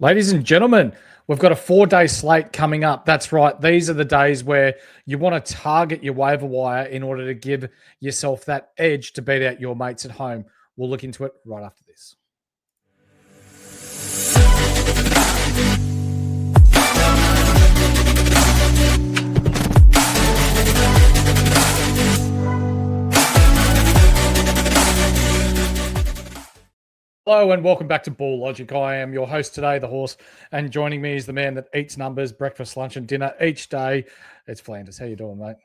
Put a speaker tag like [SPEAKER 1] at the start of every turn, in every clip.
[SPEAKER 1] Ladies and gentlemen, we've got a 4-day slate coming up. That's right. These are the days where you want to target your waiver wire in order to give yourself that edge to beat out your mates at home. We'll look into it right after this. Hello and welcome back to Ball Logic. I am your host today, the horse, and joining me is the man that eats numbers, breakfast, lunch, and dinner each day. It's Flanders. How you doing, mate?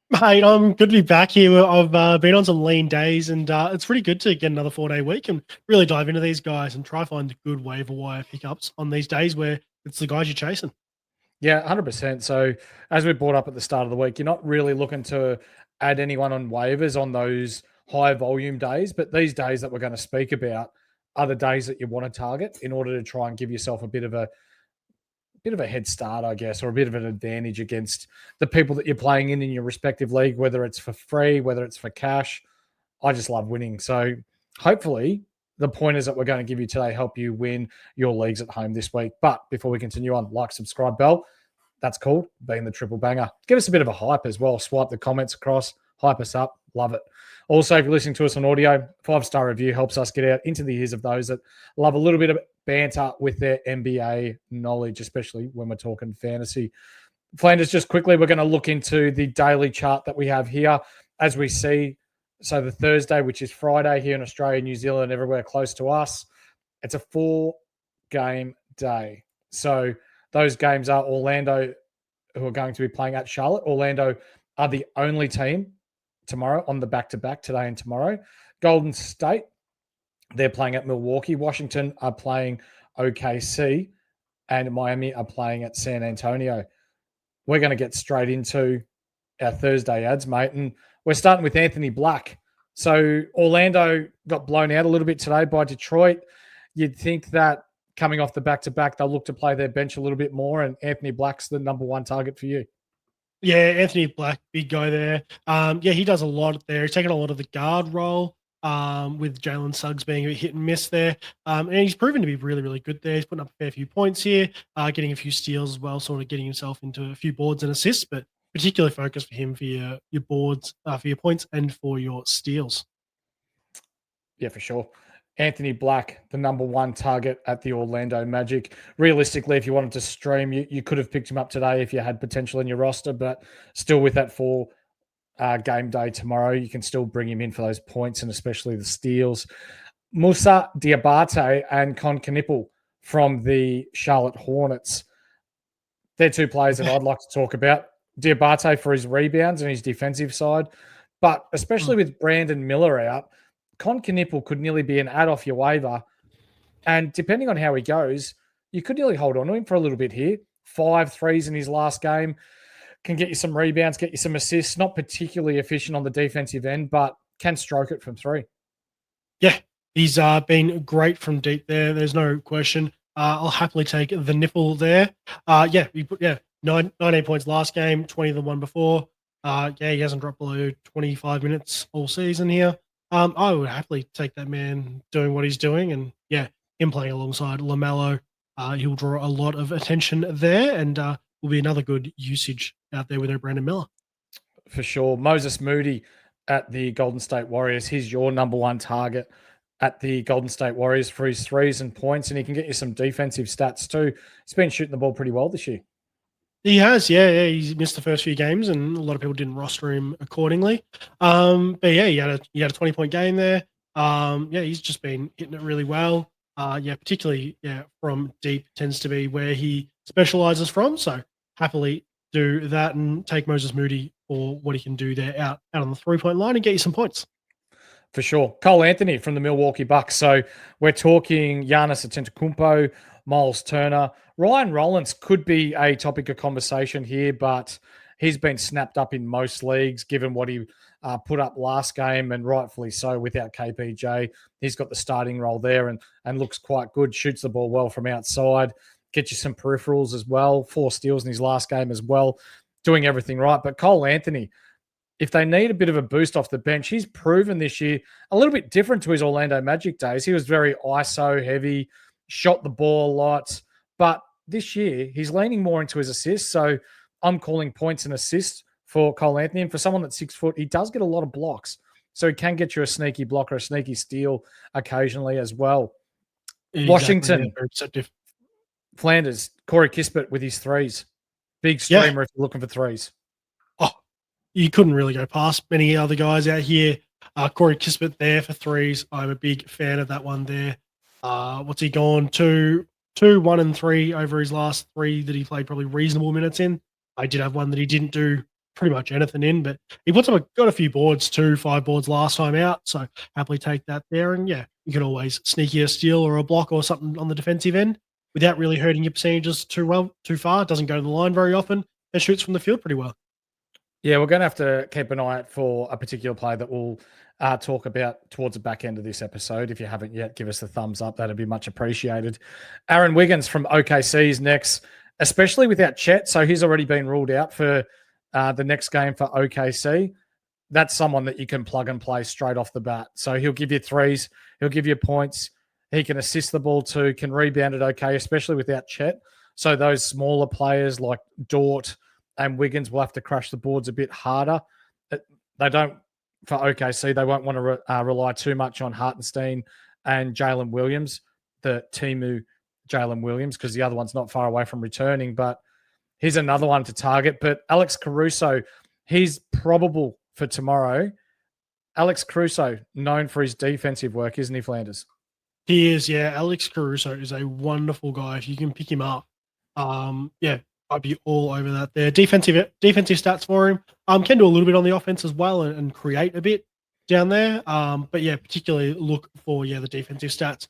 [SPEAKER 2] Mate, I'm good to be back here. I've been on some lean days, and it's pretty good to get another 4-day week and really dive into these guys and try find good waiver wire pickups on these days where it's the guys you're chasing.
[SPEAKER 1] Yeah, 100%. So, as we brought up at the start of the week, you're not really looking to add anyone on waivers on those high volume days, but these days that we're going to speak about are the days that you want to target in order to try and give yourself a bit of a head start, I guess, or a bit of an advantage against the people that you're playing in your respective league, whether it's for free, whether it's for cash. I just love winning. So hopefully the pointers that we're going to give you today help you win your leagues at home this week. But before we continue on, like, subscribe, bell. That's called being the triple banger. Give us a bit of a hype as well. Swipe the comments across, hype us up. Love it. Also, if you're listening to us on audio, 5-star review helps us get out into the ears of those that love a little bit of banter with their NBA knowledge, especially when we're talking fantasy. Flanders, just quickly, we're going to look into the daily chart that we have here as we see. So the Thursday, which is Friday here in Australia, New Zealand, everywhere close to us, it's a 4-game day. So those games are Orlando, who are going to be playing at Charlotte. Orlando are the only team tomorrow on the back-to-back, today and tomorrow. Golden State, they're playing at Milwaukee. Washington are playing OKC, and Miami are playing at San Antonio. We're going to get straight into our Thursday ads, mate, and we're starting with Anthony Black. So Orlando got blown out a little bit today by Detroit. You'd think that coming off the back-to-back, they'll look to play their bench a little bit more, and Anthony Black's the number one target for you.
[SPEAKER 2] Yeah, Anthony Black, big guy there. Yeah, he does a lot there. He's taken a lot of the guard role with Jalen Suggs being a bit hit and miss there. And he's proven to be really, really good there. He's putting up a fair few points here, getting a few steals as well, sort of getting himself into a few boards and assists, but particularly focused for him for your boards, for your points and for your steals.
[SPEAKER 1] Yeah, for sure. Anthony Black, the number one target at the Orlando Magic. Realistically, if you wanted to stream, you could have picked him up today if you had potential in your roster, but still with that 4 game day tomorrow, you can still bring him in for those points and especially the steals. Musa Diabate and Con Knipple from the Charlotte Hornets. They're two players that I'd like to talk about. Diabate for his rebounds and his defensive side, but especially with Brandon Miller out, Con Knipple could nearly be an add off your waiver. And depending on how he goes, you could nearly hold on to him for a little bit here. 5 threes in his last game. Can get you some rebounds, get you some assists. Not particularly efficient on the defensive end, but can stroke it from 3.
[SPEAKER 2] Yeah, he's been great from deep there. There's no question. I'll happily take the nipple there. Yeah, 19 points last game, 20 the one before. Yeah, he hasn't dropped below 25 minutes all season here. I would happily take that man doing what he's doing, and yeah, him playing alongside LaMelo, he'll draw a lot of attention there, and will be another good usage out there with their Brandon Miller.
[SPEAKER 1] For sure. Moses Moody at the Golden State Warriors. He's your number one target at the Golden State Warriors for his threes and points, and he can get you some defensive stats too. He's been shooting the ball pretty well this year.
[SPEAKER 2] He has, yeah. He's missed the first few games, and a lot of people didn't roster him accordingly. But yeah, he had a 20-point game there. Yeah, he's just been hitting it really well. Yeah, particularly from deep tends to be where he specializes from. So happily do that and take Moses Moody for what he can do there out on the 3-point line and get you some points.
[SPEAKER 1] For sure. Cole Anthony from the Milwaukee Bucks. So we're talking Giannis Antetokounmpo, Miles Turner. Ryan Rollins could be a topic of conversation here, but he's been snapped up in most leagues given what he put up last game, and rightfully so without KPJ. He's got the starting role there and looks quite good, shoots the ball well from outside, gets you some peripherals as well, 4 steals in his last game as well, doing everything right. But Cole Anthony, if they need a bit of a boost off the bench, he's proven this year a little bit different to his Orlando Magic days. He was very ISO heavy, shot the ball a lot, But this year, he's leaning more into his assists. So I'm calling points and assists for Cole Anthony. And for someone that's 6 foot, he does get a lot of blocks. So he can get you a sneaky block or a sneaky steal occasionally as well.
[SPEAKER 2] Exactly,
[SPEAKER 1] Washington,
[SPEAKER 2] yeah, very receptive.
[SPEAKER 1] Flanders, Corey Kispert with his threes. Big
[SPEAKER 2] Yeah.
[SPEAKER 1] streamer if you're looking for threes.
[SPEAKER 2] Oh, you couldn't really go past many other guys out here. Corey Kispert there for threes. I'm a big fan of that one there. What's he gone? 2, 1, and 3 over his last 3 that he played probably reasonable minutes in. I did have one that he didn't do pretty much anything in, but he got a few boards too, 5 boards last time out. So happily take that there. And yeah, you can always sneaky a steal or a block or something on the defensive end without really hurting your percentages too far. Doesn't go to the line very often and shoots from the field pretty well.
[SPEAKER 1] Yeah, we're going to have to keep an eye out for a particular play that we'll talk about towards the back end of this episode. If you haven't yet, give us a thumbs up. That'd be much appreciated. Aaron Wiggins from OKC is next, especially without Chet. So he's already been ruled out for the next game for OKC. That's someone that you can plug and play straight off the bat. So he'll give you threes. He'll give you points. He can assist the ball too, can rebound it okay, especially without Chet. So those smaller players like Dort and Wiggins will have to crush the boards a bit harder. They don't, for OKC, they won't want to rely too much on Hartenstein and Jalen Williams, the Timu Jalen Williams, because the other one's not far away from returning. But he's another one to target. But Alex Caruso, he's probable for tomorrow. Alex Caruso, known for his defensive work, isn't he, Flanders?
[SPEAKER 2] He is, yeah. Alex Caruso is a wonderful guy. If you can pick him up, yeah, I'd be all over that there. Defensive stats for him. Can do a little bit on the offense as well and create a bit down there. But yeah, particularly look for the defensive stats.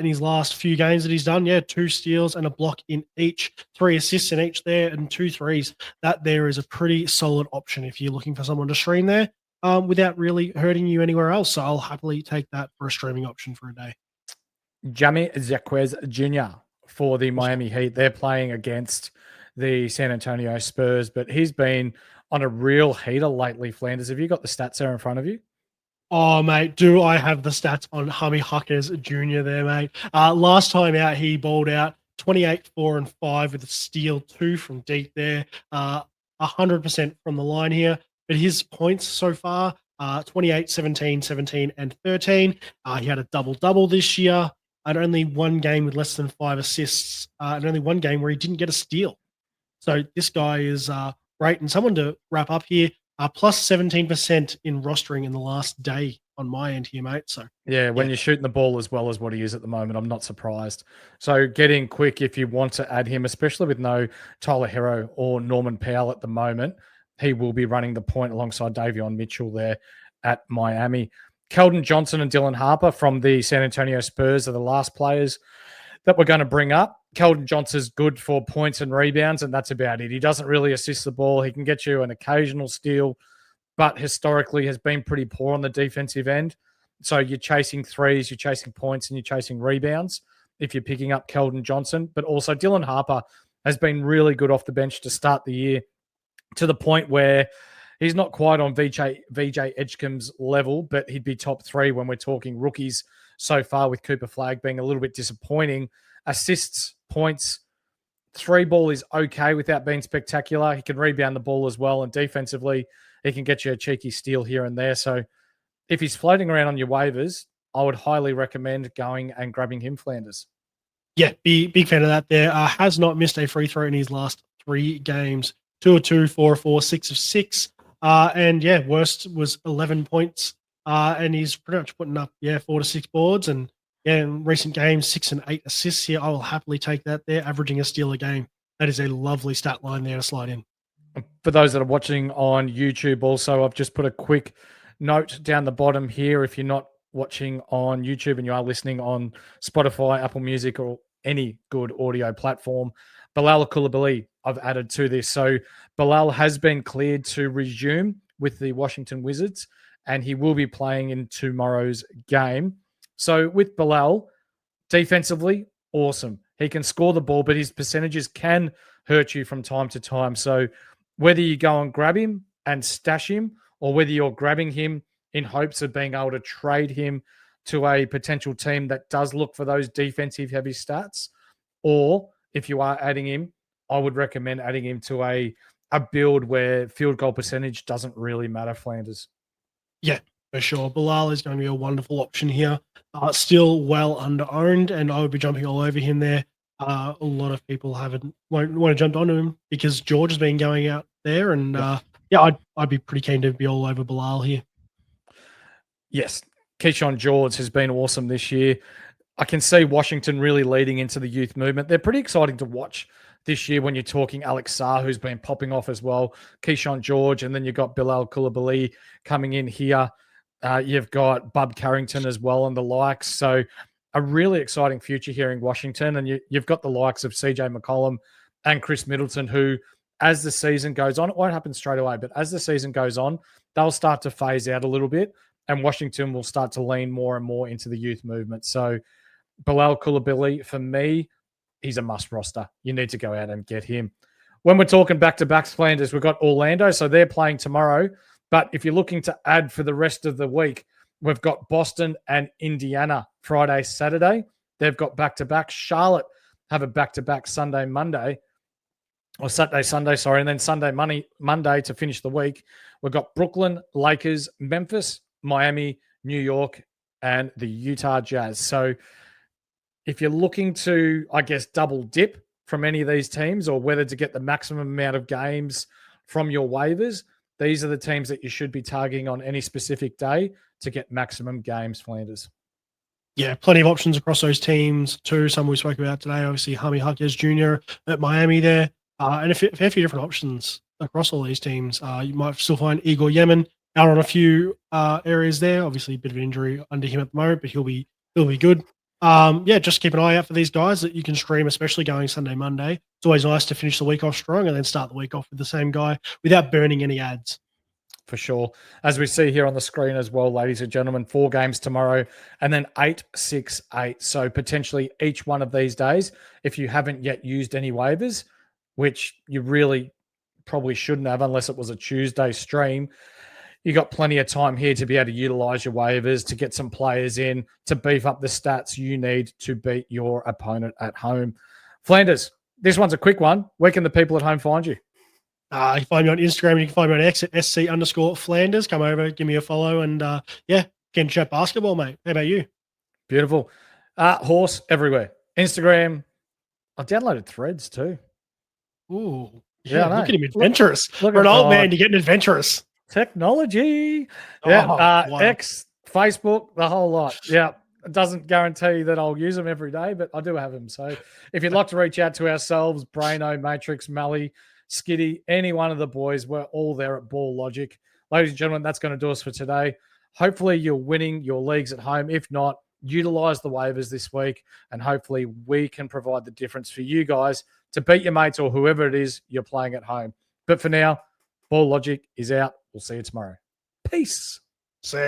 [SPEAKER 2] In his last few games that he's done, 2 steals and a block in each, 3 assists in each there, and 2 threes. That there is a pretty solid option if you're looking for someone to stream there without really hurting you anywhere else. So I'll happily take that for a streaming option for a day.
[SPEAKER 1] Jamie Jaquez Jr. for the Miami Heat. They're playing against the San Antonio Spurs, but he's been on a real heater lately, Flanders. Have you got the stats there in front of you?
[SPEAKER 2] Oh, mate, do I have the stats on Jaime Jaquez Jr. there, mate? Last time out, he bowled out 28, 4, and 5 with a steal 2 from deep there. 100% from the line here. But his points so far, 28, 17, 17, and 13. He had a double-double this year. And only one game with less than 5 assists, and only one game where he didn't get a steal. So this guy is great. And someone to wrap up here, plus 17% in rostering in the last day on my end here, mate. So
[SPEAKER 1] yeah, when you're shooting the ball as well as what he is at the moment, I'm not surprised. So get in quick if you want to add him, especially with no Tyler Hero or Norman Powell at the moment. He will be running the point alongside Davion Mitchell there at Miami. Keldon Johnson and Dylan Harper from the San Antonio Spurs are the last players that we're going to bring up. Keldon Johnson's good for points and rebounds, and that's about it. He doesn't really assist the ball. He can get you an occasional steal, but historically has been pretty poor on the defensive end. So you're chasing threes, you're chasing points, and you're chasing rebounds if you're picking up Keldon Johnson. But also Dylan Harper has been really good off the bench to start the year, to the point where he's not quite on VJ Edgecombe's level, but he'd be top 3 when we're talking rookies so far, with Cooper Flagg being a little bit disappointing. Assists, points, 3 ball is okay without being spectacular. He can rebound the ball as well, and defensively, he can get you a cheeky steal here and there. So if he's floating around on your waivers, I would highly recommend going and grabbing him, Flanders.
[SPEAKER 2] Yeah, big fan of that there. Has not missed a free throw in his last 3 games. 2 of 2, 4 of 4, 6 of 6. And yeah, worst was 11 points. And he's pretty much putting up 4 to 6 boards, and in recent games 6 and 8 assists here. I will happily take that there, averaging a steal a game. That is a lovely stat line there to slide in.
[SPEAKER 1] For those that are watching on YouTube also, I've just put a quick note down the bottom here. If you're not watching on YouTube and you are listening on Spotify, Apple Music, or any good audio platform, Bilal Coulibaly I've added to this. So Bilal has been cleared to resume with the Washington Wizards, and he will be playing in tomorrow's game. So with Bilal, defensively, awesome. He can score the ball, but his percentages can hurt you from time to time. So whether you go and grab him and stash him, or whether you're grabbing him in hopes of being able to trade him to a potential team that does look for those defensive heavy stats, or if you are adding him, I would recommend adding him to a build where field goal percentage doesn't really matter, Flanders.
[SPEAKER 2] Yeah, for sure. Bilal is going to be a wonderful option here. Still well under owned, and I would be jumping all over him there. A lot of people won't want to jump onto him because George has been going out there, and I'd be pretty keen to be all over Bilal here.
[SPEAKER 1] Yes, Keyshawn George has been awesome this year. I can see Washington really leading into the youth movement. They're pretty exciting to watch this year when you're talking Alex Sarr, who's been popping off as well, Keyshawn George, and then you've got Bilal Coulibaly coming in here. You've got Bub Carrington as well and the likes. So a really exciting future here in Washington. And you've got the likes of CJ McCollum and Chris Middleton, who, as the season goes on, it won't happen straight away, but as the season goes on, they'll start to phase out a little bit, and Washington will start to lean more and more into the youth movement. So Bilal Coulibaly, for me, he's a must roster. You need to go out and get him. When we're talking back-to-back Flanders, we've got Orlando, so they're playing tomorrow. But if you're looking to add for the rest of the week, we've got Boston and Indiana Friday, Saturday. They've got back-to-back. Charlotte have a back-to-back Sunday, Monday. Or Saturday, Sunday, sorry. And then Sunday, Monday to finish the week. We've got Brooklyn, Lakers, Memphis, Miami, New York, and the Utah Jazz. So if you're looking to, I guess, double dip from any of these teams or whether to get the maximum amount of games from your waivers, these are the teams that you should be targeting on any specific day to get maximum games, Flanders.
[SPEAKER 2] Yeah, plenty of options across those teams too. Some we spoke about today, obviously Jaime Jaquez Jr. at Miami there. And a fair few different options across all these teams. You might still find Igor Yemen out on a few areas there. Obviously a bit of injury under him at the moment, but he'll be good. Just keep an eye out for these guys that you can stream, especially going Sunday, Monday. It's always nice to finish the week off strong and then start the week off with the same guy without burning any ads.
[SPEAKER 1] For sure. As we see here on the screen as well, ladies and gentlemen, 4 games tomorrow and then 8, 6, 8. So potentially each one of these days, if you haven't yet used any waivers, which you really probably shouldn't have unless it was a Tuesday stream, you got plenty of time here to be able to utilize your waivers, to get some players in, to beef up the stats you need to beat your opponent at home. Flanders, this one's a quick one. Where can the people at home find you?
[SPEAKER 2] You can find me on Instagram and you can find me on X at SC_Flanders. Come over, give me a follow, and can chat basketball, mate. How about you?
[SPEAKER 1] Beautiful. Horse everywhere. Instagram. I downloaded Threads too.
[SPEAKER 2] Ooh.
[SPEAKER 1] Yeah,
[SPEAKER 2] look at him, adventurous.
[SPEAKER 1] Look
[SPEAKER 2] For an old man, you're getting adventurous.
[SPEAKER 1] Technology. Wow. X, Facebook, the whole lot. Yeah. It doesn't guarantee that I'll use them every day, but I do have them. So if you'd like to reach out to ourselves, Braino, Matrix, Mally, Skitty, any one of the boys, we're all there at Ball Logic. Ladies and gentlemen, that's going to do us for today. Hopefully you're winning your leagues at home. If not, utilize the waivers this week, and hopefully we can provide the difference for you guys to beat your mates or whoever it is you're playing at home. But for now, Ball Logic is out. We'll see you tomorrow. Peace.
[SPEAKER 2] See